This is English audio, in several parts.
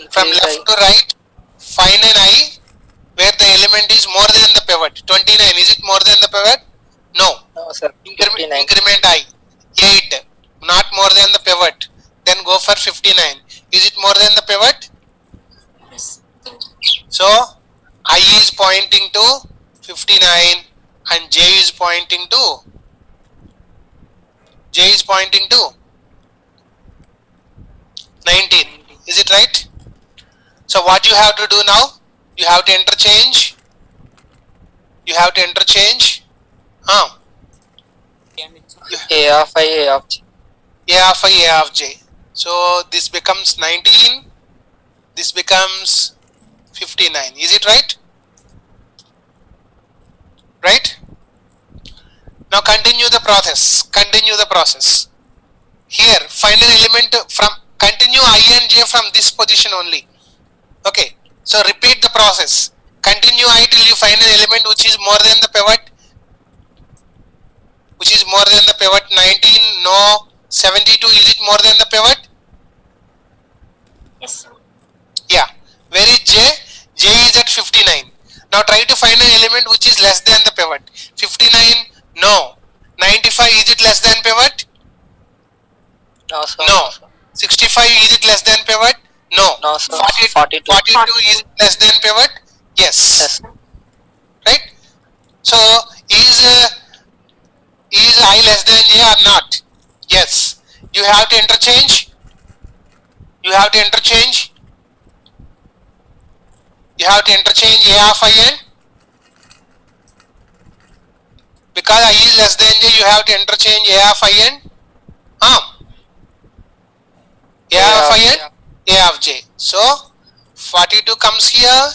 From left to right, find an I where the element is more than the pivot. 29, is it more than the pivot? No. No, sir. Increment I. 8, not more than the pivot. Then go for 59. Is it more than the pivot? Yes. So, I is pointing to 59 and J is pointing to 19. Is it right? So what you have to do now? You have to interchange. A of I, A of J. A of I, A of J. So this becomes 19. This becomes 59. Is it right? Right? Now continue the process. Here, find an element from, continue I and J from this position only. Okay. So repeat the process. Continue I till you find an element which is more than the pivot. 19, no. 72, is it more than the pivot? Yes, sir. Yeah. Where is J? J is at 59. Now try to find an element which is less than the pivot. 59, no. 95, is it less than pivot? No, sir. No. 65, is it less than pivot? No. No, sir. 42, is it less than pivot? Yes. Yes. Right? So is I less than J or not? Yes. You have to interchange. A of I and, because I is less than J, you have to interchange A of I and A of I and A of J. So 42 comes here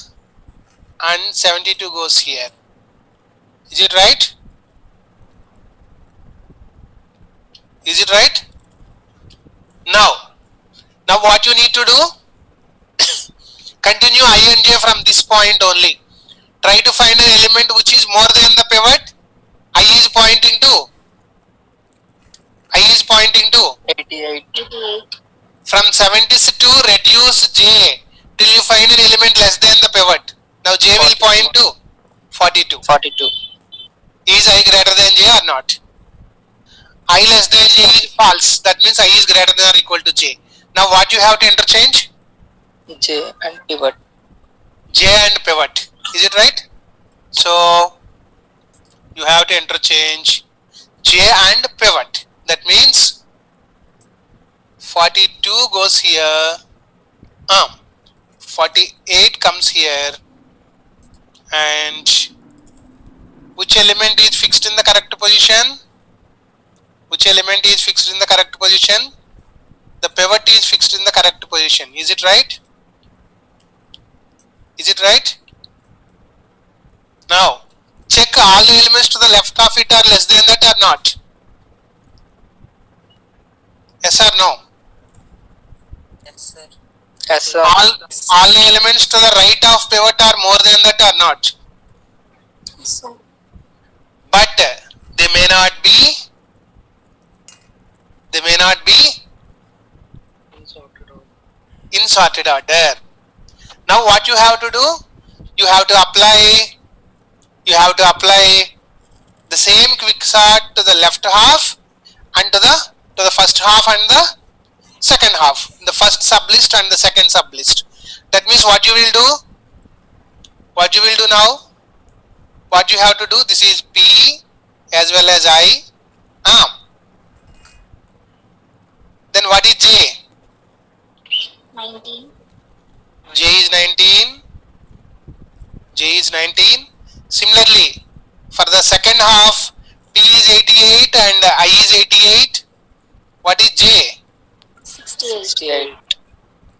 and 72 goes here. Is it right? Now what you need to do? Continue I and J from this point only. Try to find an element which is more than the pivot. I is pointing to 88. from 72 reduce J till you find an element less than the pivot. Now J will point to 42. 42. Is I greater than J or not? I less than J is false. That means I is greater than or equal to J. Now what you have to interchange? J and pivot. J and pivot. Is it right? So you have to interchange J and pivot. That means 42 goes here. 48 comes here. And which element is fixed in the correct position? The pivot is fixed in the correct position. Is it right? Now check all the elements to the left of it are less than that or not. Yes or no? Yes, sir. Yes, sir. All the elements to the right of pivot are more than that or not. Yes, sir. But they may not be in sorted order. Now what you have to do? You have to apply the same quicksort to the left half and to the first half and the second half, the first sublist and the second sublist. That means what you will do now? What you have to do? This is P as well as I. Then what is J? 19. J is 19. Similarly, for the second half, P is 88 and I is 88. What is J? 68.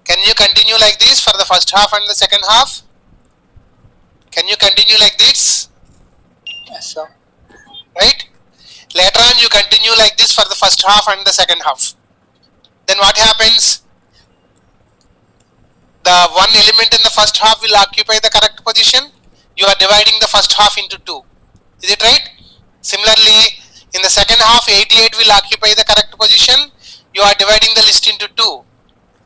Can you continue like this for the first half and the second half? Can you continue like this? Yes, sir. Right? Later on you continue like this for the first half and the second half. Then what happens? The one element in the first half will occupy the correct position. You are dividing the first half into 2. Is it right? Similarly, in the second half, 88 will occupy the correct position. You are dividing the list into 2. 2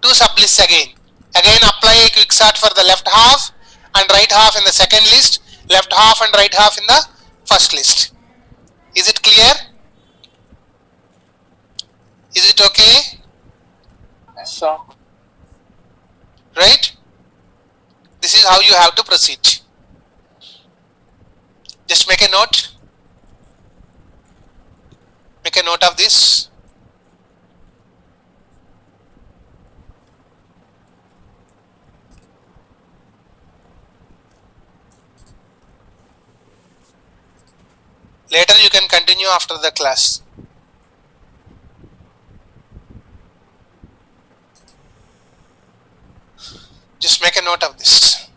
sublists again. Again apply a quicksort for the left half and right half in the second list, left half and right half in the first list. Is it clear? Is it okay? Yes, sir. Right? This is how you have to proceed. Just make a note. Make a note of this. Later you can continue after the class. Just make a note of this.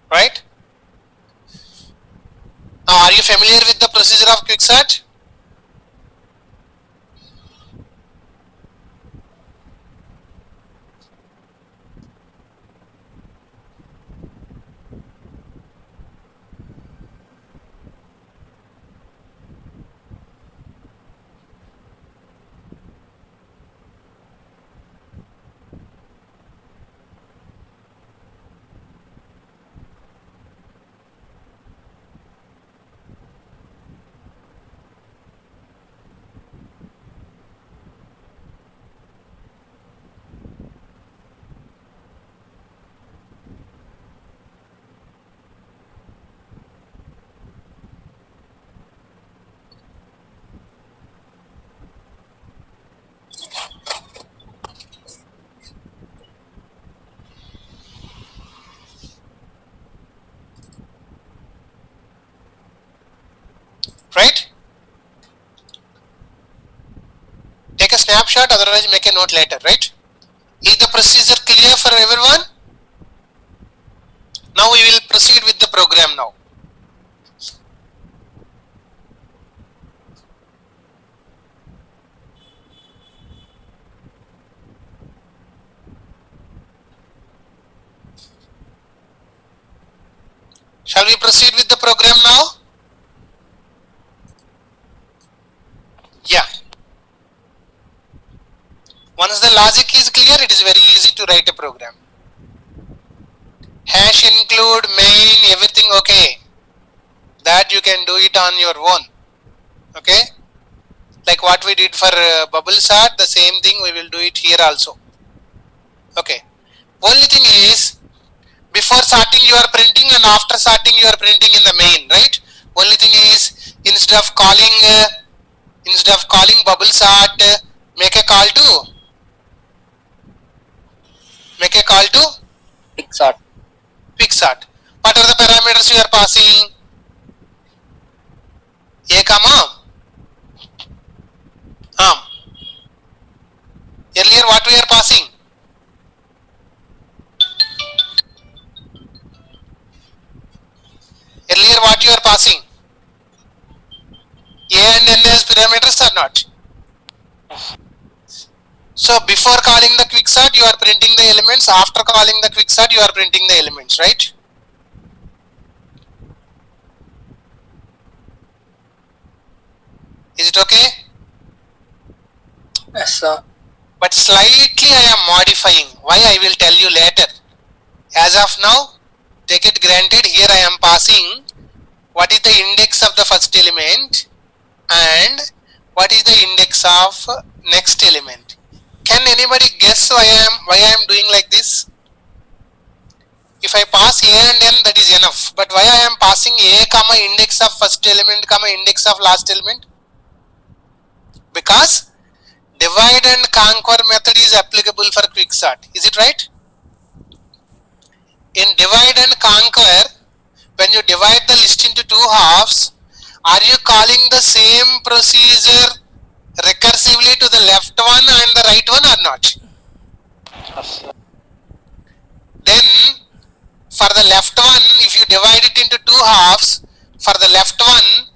Right? Now, are you familiar with the procedure of quicksort? Right? Take a snapshot, otherwise make a note later, right? Is the procedure clear for everyone? Now we will proceed with the program now. Shall we proceed with the program now? Yeah. Once the logic is clear, it is very easy to write a program. Hash include, main, everything okay. That you can do it on your own. Okay? Like what we did for bubble sort, the same thing we will do it here also. Okay. Only thing is, before sorting you are printing and after sorting you are printing in the main, right? Only thing is, instead of calling bubble sort, make a call to Quicksort. quicksort. What are the parameters you are passing? A comma earlier what we are passing? Earlier what you are passing? A and N as parameters or not? So before calling the quicksort you are printing the elements, after calling the quicksort you are printing the elements, right? Is it okay? Yes, sir. But slightly I am modifying. Why I will tell you later. As of now, take it granted, here I am passing what is the index of the first element and what is the index of next element. Can anybody guess why I am doing like this? If I pass a and n, that is enough, but why I am passing a comma index of first element comma index of last element? Because divide and conquer method is applicable for quicksort. Is it right? In divide and conquer, when you divide the list into two halves, are you calling the same procedure recursively to the left one and the right one or not? Yes, sir. Then for the left one, if you divide it into two halves, for the left one,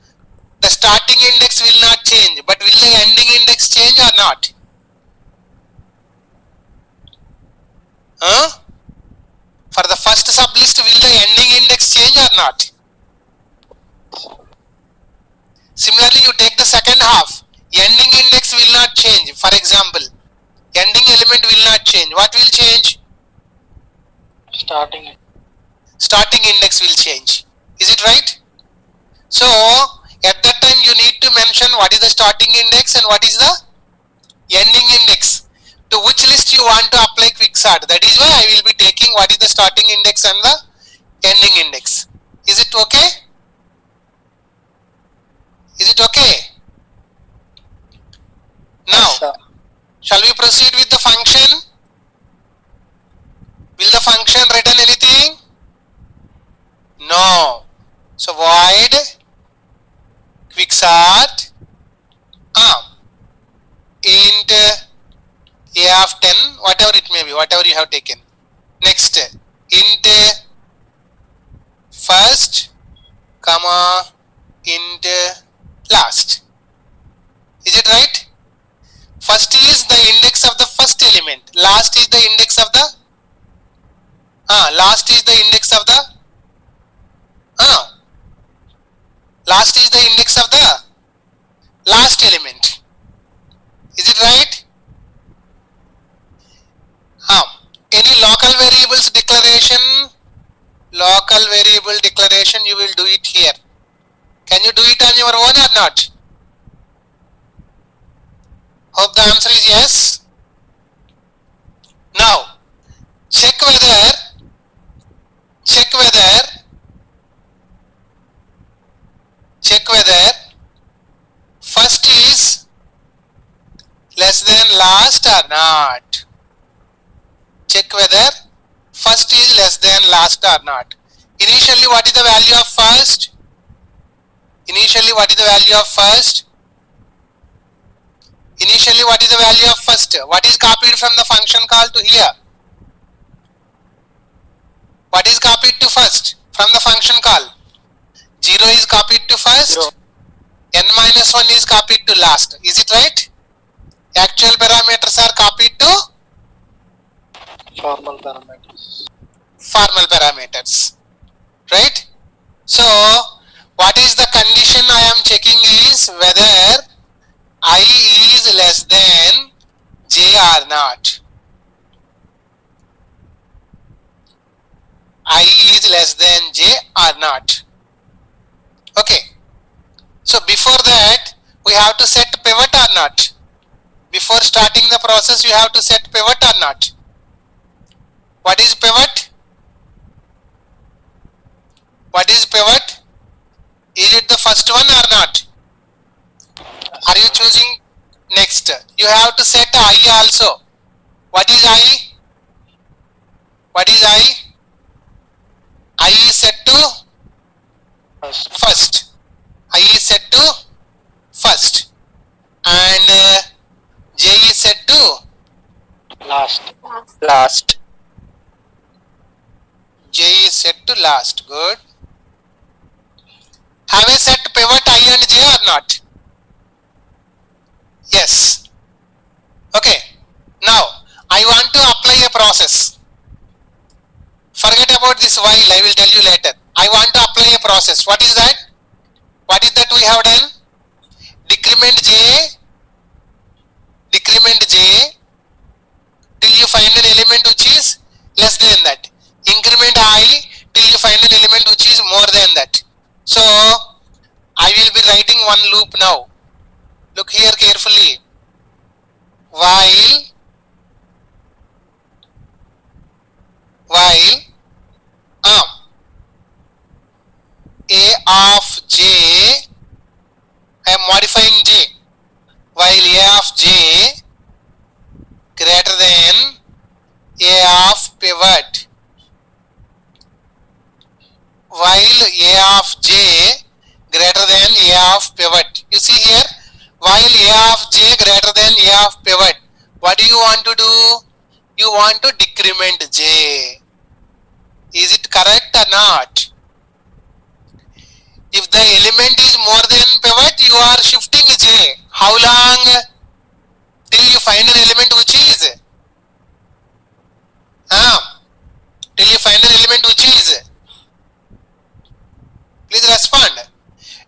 the starting index will not change, but will the ending index change or not? For the first sublist, will the ending index change or not? Similarly, you take the second half, ending index will not change. For example, ending element will not change. What will change? Starting. Starting index will change. Is it right? So at that time you need to mention what is the starting index and what is the ending index, to which list you want to apply quicksort. That is why I will be taking what is the starting index and the ending index. Is it okay? Is it okay? Now, Yes, sir. shall we proceed with the function? Will the function return anything? No. So void quicksort int a of 10, whatever it may be, whatever you have taken. Next, int first comma int last. Is it right? First is the index of the first element, last is the index of the last is the index of the last is the index of the last element. Is it right? Any local variables declaration? Local variable declaration, you will do it here. Can you do it on your own or not? Hope the answer is yes. Now, check whether first is less than last or not. Check whether first is less than last or not. Initially, what is the value of first? Initially, what is the value of first? Initially, what is the value of first? What is copied from the function call to here? What is copied to first from the function call? 0 is copied to first. 0. N minus 1 is copied to last. Is it right? Actual parameters are copied to Formal parameters. formal parameters. Right? So, what is the condition I am checking is whether I is less than j or not. I is less than j or not. Okay. So before that, we have to set pivot or not. Before starting the process, you have to set pivot or not. What is pivot? What is pivot? Is it the first one or not? Are you choosing next? You have to set I also. What is I? What is I? I is set to First. first. I is set to first. And j is set to Last. Last. j is set to last. Good. Have I set pivot I and j or not? Yes. Okay. Now I want to apply a process. Forget about this while, I will tell you later. I want to apply a process. What is that? What is that we have done? Decrement j till you find an element which is less than that. Increment I till you find an element which is more than that. So I will be writing one loop now. Look here carefully. While A of J, I am modifying J. While A of J greater than A of pivot. While A of J greater than A of pivot. You see here, while A of J greater than A of pivot, what do you want to do? You want to decrement J. Is it correct or not? If the element is more than pivot, you are shifting J. How long? Till you find an element which is? Till you find an element which is? Please respond.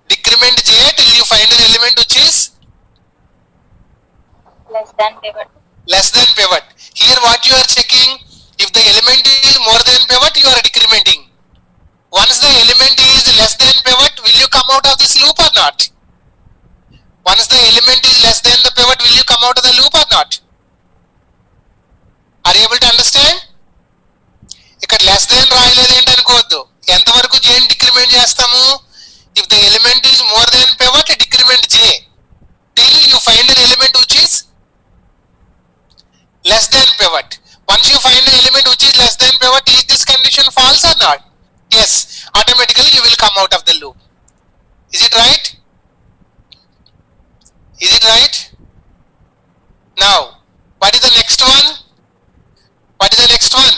Decrement J till you find an element which is? Less than pivot. Less than pivot. Here what you are checking? If the element is more than pivot, you are decrementing. Once the element is less than pivot, will you come out of this loop or not? Once the element is less than the pivot, will you come out of the loop or not? Are you able to understand? ఇక్కడ less than రాయలేదు ఏంటి అనుకోవద్దు. ఎంతవరకు J ని decrement చేస్తాము? If the element is more than pivot, decrement J till you find an element which is less than pivot. Once you find an element which is less than pivot, is this condition false or not? Yes, automatically you will come out of the loop. Is it right? Is it right? Now, what is the next one? What is the next one?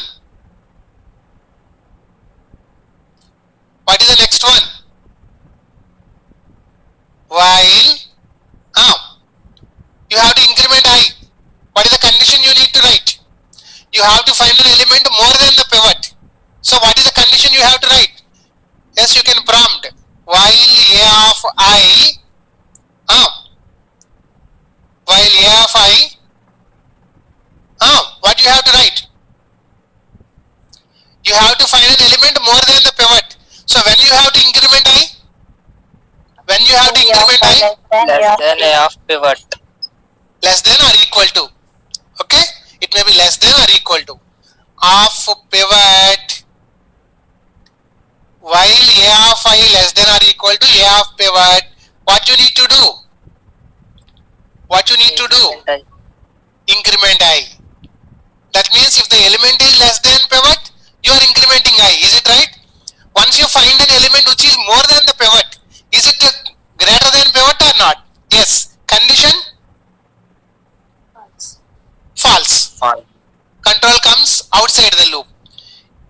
What is the next one? While you have to increment I. What is the condition you need to write? You have to find an element more than the pivot. So what is the condition you have to write? Yes, you can prompt. While A of I, while A of I, what you have to write? You have to find an element more than the pivot. So when you have to increment I? When you have to increment I? Less than A of pivot. Less than or equal to. Okay? It may be less than or equal to. Of pivot. While A of I less than or equal to A of pivot, what you need to do? What you need to do? Increment I. That means if the element is less than pivot, you are incrementing I. Is it right? Once you find an element which is more than the pivot, is it greater than pivot or not? Yes. Condition? False. Control comes outside the loop.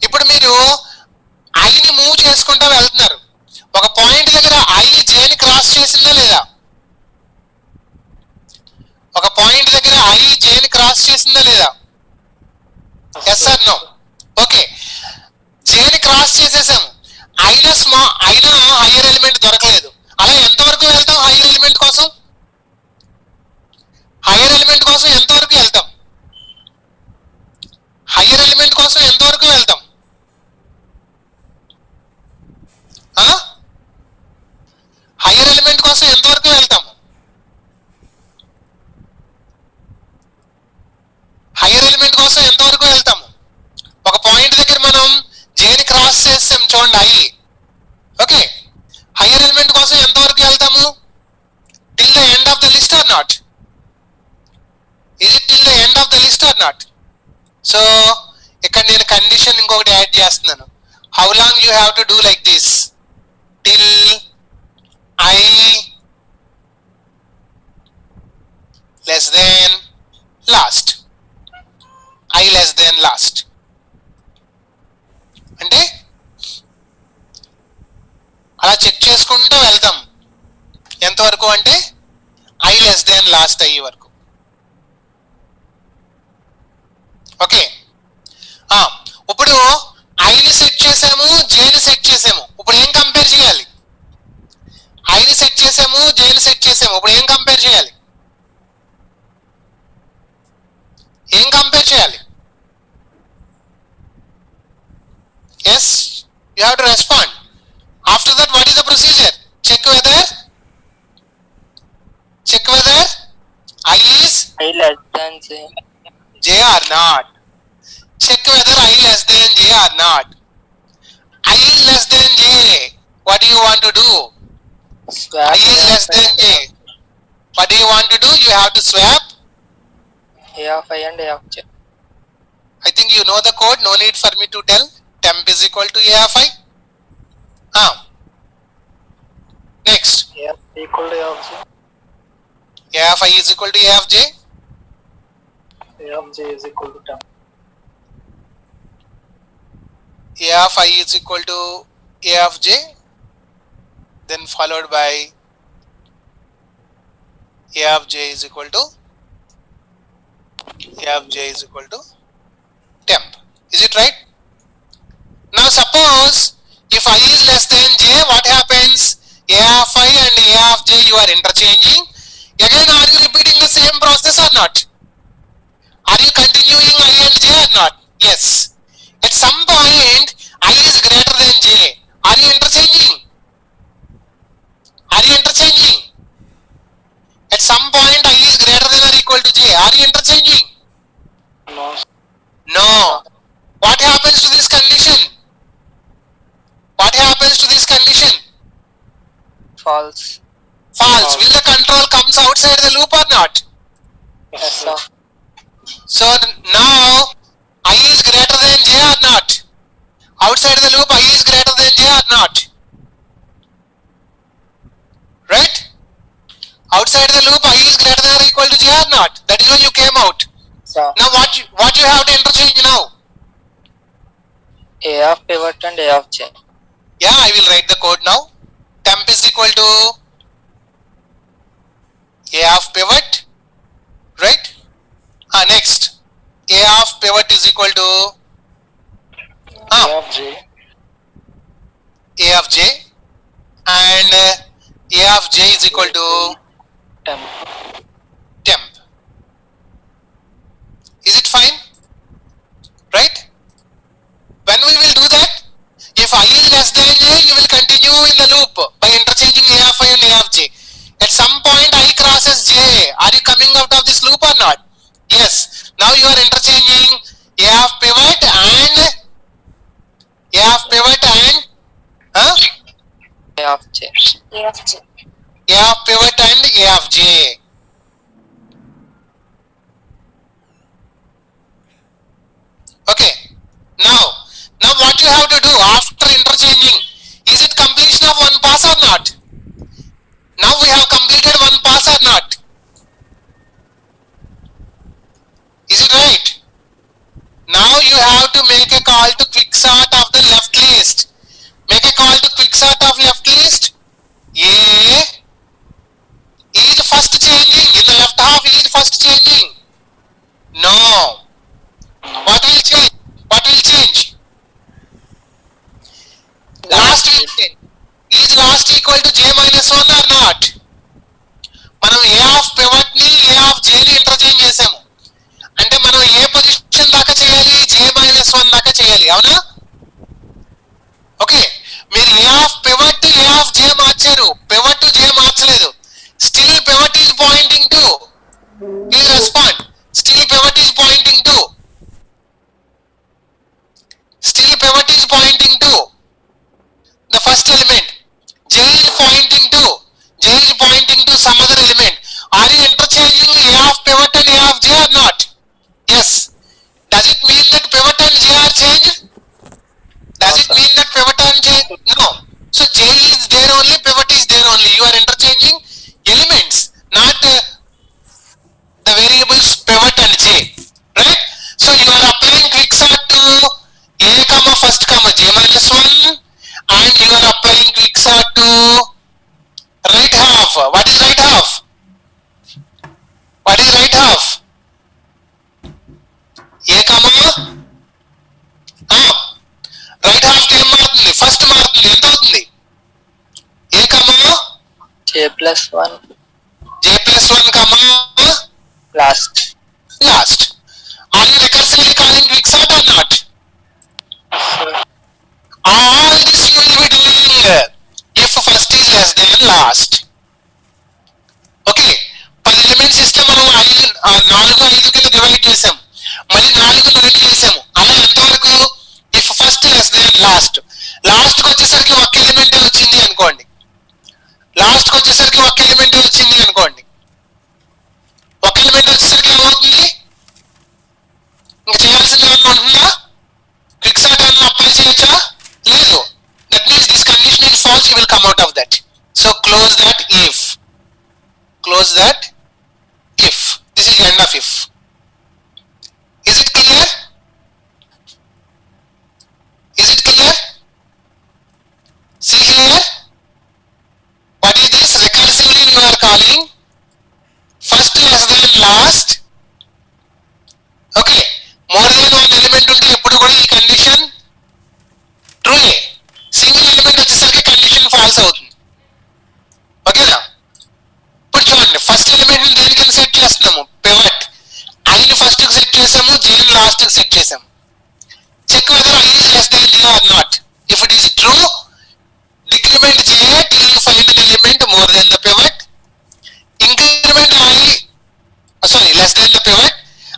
ఇప్పుడు మీరు ఐని move చేసుకుంటూ వెళ్తున్నారు. ఒక point దగ్గర I జేని cross చేసిందా లేదా? ఒక point దగ్గర ఐ జేని క్రాస్ చేసిందా లేదా? Yes or no? Okay, Jenny cross చేసేసాము. అయినా హైయర్ ఎలిమెంట్ దొరకలేదు. అలా ఎంతవరకు వెళ్తాం? హైయర్ ఎలిమెంట్ కోసం ఎంతవరకు వెళ్తాం? హైయర్ ఎలిమెంట్ కోసం ఎంతవరకు వెళ్తాం? హైయర్ ఎలిమెంట్ కోసం ఎంతవరకు వెళ్తాం? హైయర్ ఎలిమెంట్ కోసం ఎంతవరకు వెళ్తాము? ఒక పాయింట్ దగ్గర మనం జేని క్రాస్ చేస్తాం చూడండి ఐ. ఓకే, హైయర్ ఎలిమెంట్ కోసం ఎంతవరకు వెళ్తాము? Till the end of the list or not? Is it till the end of the list or not? So ఇక్కడ నేను కండిషన్ ఇంకొకటి యాడ్ చేస్తున్నాను. How long you have to do like this? Till I less than last. I less than last అంటే అలా check చేసుకుంటూ వెళ్తాం. ఎంతవరకు అంటే ఐ లెస్ దెన్ లాస్ట్ అయ్యే వరకు. ఓకే, ఇప్పుడు ఐని సెట్ చేసాము, జేని సెట్ చేసాము. ఇప్పుడు ఏం కంపేర్ చేయాలి? ఐని సెట్ చేసాము, జేని సెట్ చేసాము. ఇప్పుడు ఏం కంపేర్ చేయాలి? ఏం కంపేర్ చేయాలి? Yes, you have to respond. After that what is the procedure? Check whether I less than J. J or not. Check whether I less than J or not. I is less than J. What do you want to do? Swap I is less than J. What do you want to do? You have to swap. A of I and A of J. I think you know the code. No need for me to tell. Temp is equal to A of I. Next. A of I equal to A of J. A of I is equal to A of J. A of J is equal to temp. A of I is equal to A of J. Then followed by A of J is equal to A of J is equal to temp. Is it right? Now suppose if I is less than J, what happens? A of I and A of J you are interchanging. Again, are you repeating the same process or not? Are you continuing I and J or not? Yes. At some point, I is greater than J. Are you interchanging? Are you interchanging? At some point, I is greater than or equal to J. Are you interchanging? No. No. What happens to this condition? What happens to this condition? False. False. Will the control comes outside the loop or not? Yes, sir. So now I is greater than J or not? Outside the loop I is greater than J or not? Right? Outside the loop I is greater than or equal to J or not? That is when you came out. Sir. Now what you have to interchange now? A of pivot and A of J. Yeah, I will write the code now. Temp is equal to A of pivot, right? Next, A of pivot is equal to A of J. A of J, and A of J is equal to Temp. temp. Is it fine? Right? When we will do that? If I is less than J, you will continue in the loop by interchanging A of I and A of J. At some point I crosses J. Are you coming out of this loop or not? Yes. Now you are interchanging A of pivot and A of pivot and A of J. A of J. A of pivot and A of J. Okay. Now what you have to do after interchanging? Is it completion of one pass or not? Now we have completed one pass or not? Is it right? Now you have to make a call to quicksort of the left list. Make a call to quicksort of left list. A is first changing. In the left half is first changing. No. What will change? What will change? Last will change. Is last equal to J minus 1 or not? మనం A of pivot ని A of J ని interchange చేసాము. అంటే మనం ఏ position దాకా చేయాలి? J minus 1 దాకా చేయాలి. అవునా? ఓకే. మీరు A of pivot to A of J మార్చారు. Pivot to J మార్చలేదు. Still pivot is pointing to. Please respond. Still pivot is pointing to. Still pivot is pointing to the first element. J is pointing to some other element. Are you interchanging A of pivot and A of J or not? Yes. Does it mean that pivot and J are changed? Does it mean that pivot and J? No. So J is there only, pivot is there only. You are interchanging elements, not the variables pivot and J. Right? So you are applying quicksort to A comma first comma J minus 1, and you are applying quicksort to right half. What is right half? What is right half? A comma right half కి ఏం మారుతుంది? First మారుతుంది. ఎంత అవుతుంది? A comma J plus 1. J plus 1 comma Last. last. Are you recursively calling quicksort or not? All this you will be doing if first is less than last. Okay. 10 elements ఇస్తే మనం not వచ్చేసరికి ఒక element వచ్చింది అనుకోండి, ఒక element వచ్చేసరికి ఏమవుతుంది, ఇంకా చేయాల్సింది ఏమన్నా ఉంటుందా, క్విక్ సార్ట్ ఏమన్నా అప్లై చేయొచ్చా, లేదు. That means this condition is false, you will come out of that. So close that if, close that if. This is the end of if. Is it clear? Is it clear? See here, what is this? Recursively you are calling first less than last. Okay, more than one element ఉంటే ఎప్పుడు కూడా ఈ condition true. Single element వచ్చేసరికి condition false అవుతుంది. ఓకేనా? ఇప్పుడు చూడండి, first element దేనికి సెట్ చేస్తున్నాము, పివట్. ఐని ఫస్ట్ కి సెట్ చేసాము, జేని లాస్ట్ కి సెట్ చేసాము. Check whether I is less than J or not. If it is true, decrement J till you find an element more than the pivot. Increment I, sorry, less than the pivot,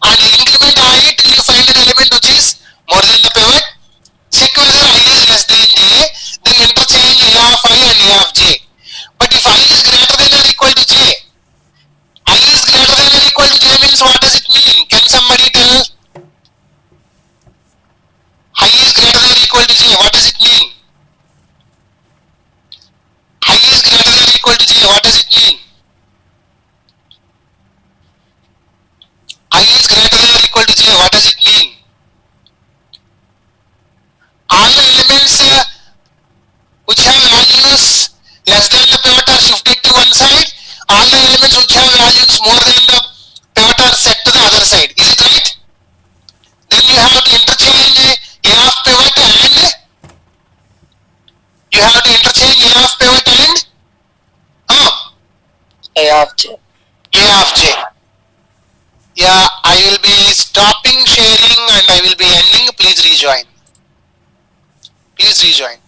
and increment I till you find an element which is more than the pivot. Check whether I is less than j, then interchange a of I and a of j. But if I is greater than or equal to j, I is greater than or equal to j means what does it mean? Can somebody tell? I is greater than or equal to j, what does it mean? I is greater than or equal to j, what does it mean? I is greater than or equal to j, what does it mean? All the elements which have values less than the pivot are shifted to one side. All the elements which have values more than the pivot are set to the other side. Is it right? Then you have to interchange a of pivot and you have to interchange a of pivot and A of j. a of j. Yeah, I will be stopping sharing and I will be ending. Please rejoin. Please rejoin.